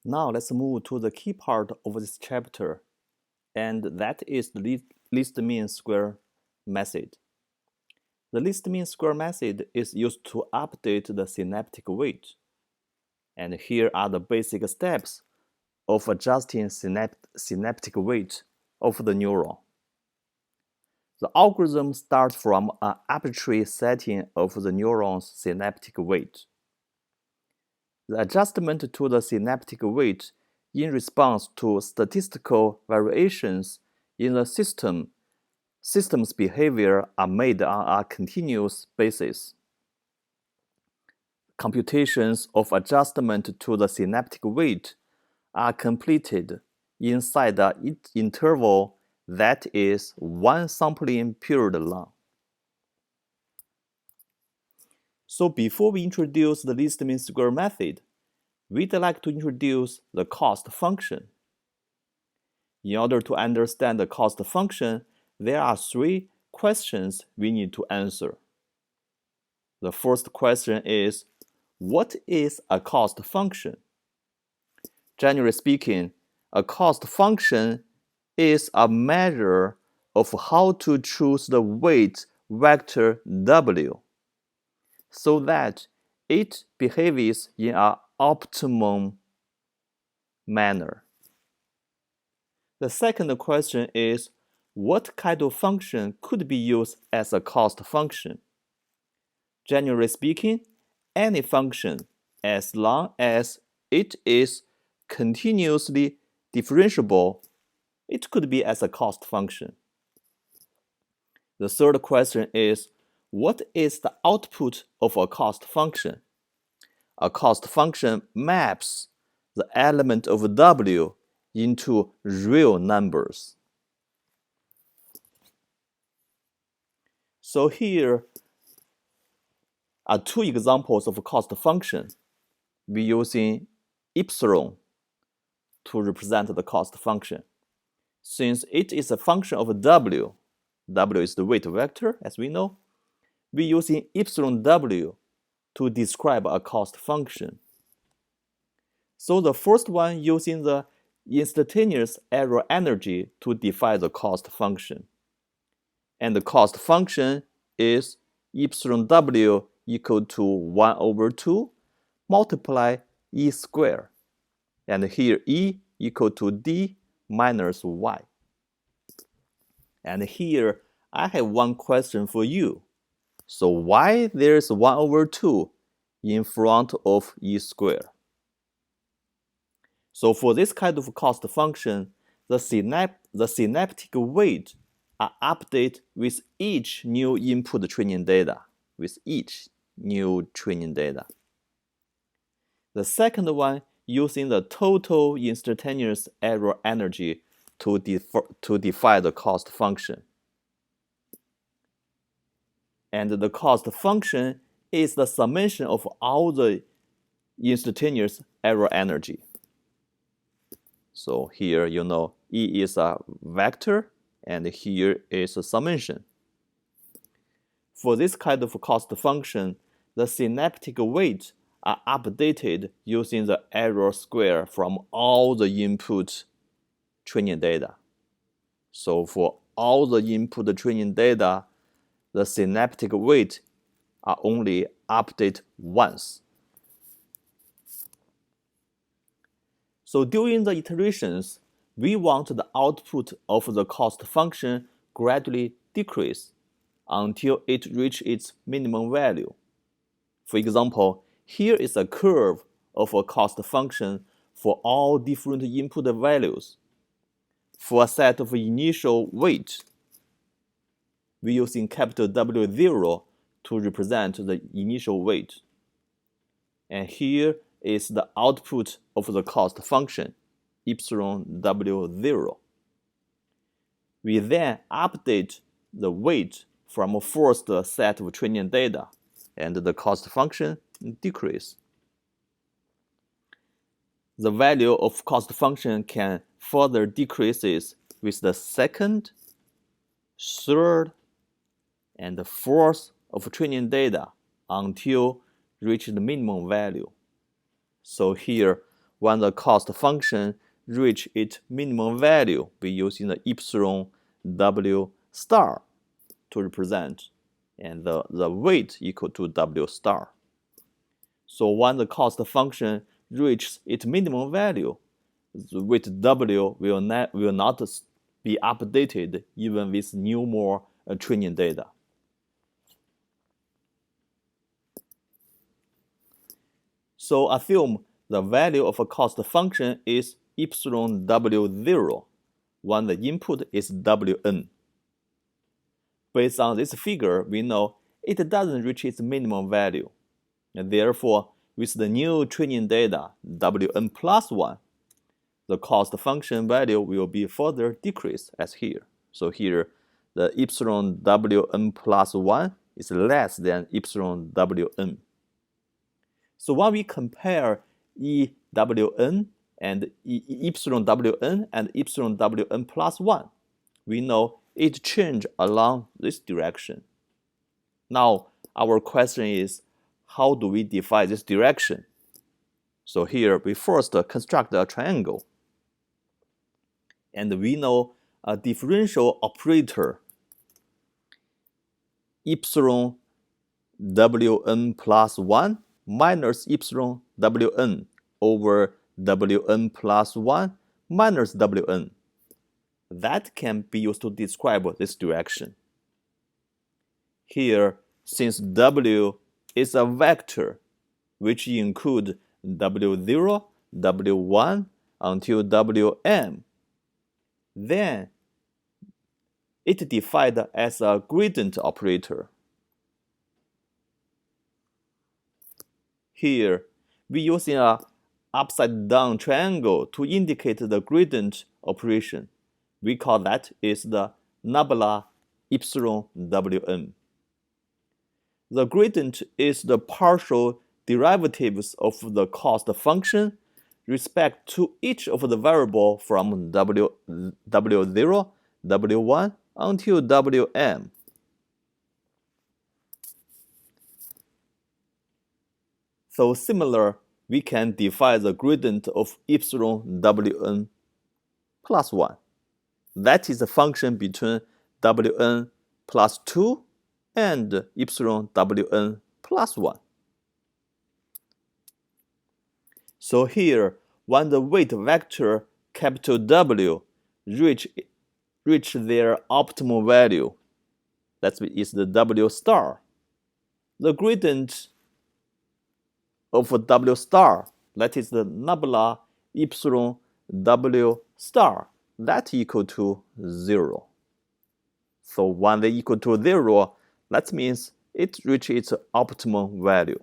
Now let's move to the key part of this chapter, and that is the least mean square method. The least mean square method is used to update the synaptic weight. And here are the basic steps of adjusting synaptic weight of the neuron. The algorithm starts from an arbitrary setting of the neuron's synaptic weight. The adjustment to the synaptic weight in response to statistical variations in the system's behavior are made on a continuous basis. Computations of adjustment to the synaptic weight are completed inside an interval that is one sampling period long. So before we introduce the least mean square method, we'd like to introduce the cost function. In order to understand the cost function, there are three questions we need to answer. The first question is, what is a cost function? Generally speaking, a cost function is a measure of how to choose the weight vector W so that it behaves in an optimum manner. The second question is, what kind of function could be used as a cost function? Generally speaking, any function, as long as it is continuously differentiable, it could be as a cost function. The third question is, what is the output of a cost function? A cost function maps the element of W into real numbers. So here are two examples of a cost function. We're using epsilon to represent the cost function. Since it is a function of W, W is the weight vector, as we know, we're using epsilon W to describe a cost function. So the first one using the instantaneous error energy to define the cost function. And the cost function is epsilon W equal to 1 over 2 multiply E squared. And here E equal to D minus Y. And here I have one question for you. So why there's 1 over 2 in front of E squared? So for this kind of cost function, the synaptic weight are updated with each new input training data, The second one using the total instantaneous error energy to define the cost function. And the cost function is the summation of all the instantaneous error energy. So here, E is a vector, and here is a summation. For this kind of cost function, the synaptic weight are updated using the error square from all the input training data. So for all the input training data, the synaptic weight are only updated once. So during the iterations, we want the output of the cost function gradually decrease until it reaches its minimum value. For example, here is a curve of a cost function for all different input values. For a set of initial weight, we're using capital W0 to represent the initial weight. And here is the output of the cost function, epsilon W0. We then update the weight from a first set of training data, and the cost function decreases. The value of cost function can further decreases with the second, third, and the fourth of training data until reach the minimum value. So here, when the cost function reach its minimum value, we using the epsilon W star to represent, and the weight equal to W star. So when the cost function reaches its minimum value, the weight W will not be updated even with new more training data. So assume the value of a cost function is epsilon W0 when the input is Wn. Based on this figure, we know it doesn't reach its minimum value. And therefore, with the new training data, Wn plus 1, the cost function value will be further decreased as here. So here, the epsilon Wn plus 1 is less than epsilon Wn. So when we compare EWN and epsilon Wn and epsilon Wn plus 1, we know it changed along this direction. Now, our question is, how do we define this direction? So here, we first construct a triangle. And we know a differential operator epsilon Wn plus 1 minus epsilon Wn over Wn plus 1 minus Wn. That can be used to describe this direction. Here, since W is a vector which includes W0, W1 until Wm, then it defined as a gradient operator. Here, we using an upside-down triangle to indicate the gradient operation. We call that is the nabla epsilon Wm. The gradient is the partial derivatives of the cost function respect to each of the variable from W0, W1 until Wm. So similar, we can define the gradient of epsilon Wn plus 1. That is a function between Wn plus 2 and epsilon Wn plus 1. So here, when the weight vector capital W reach their optimal value, that is the W star, the gradient of W star, that is the nabla epsilon W star, that equal to 0. So when they equal to 0, that means it reaches its optimal value.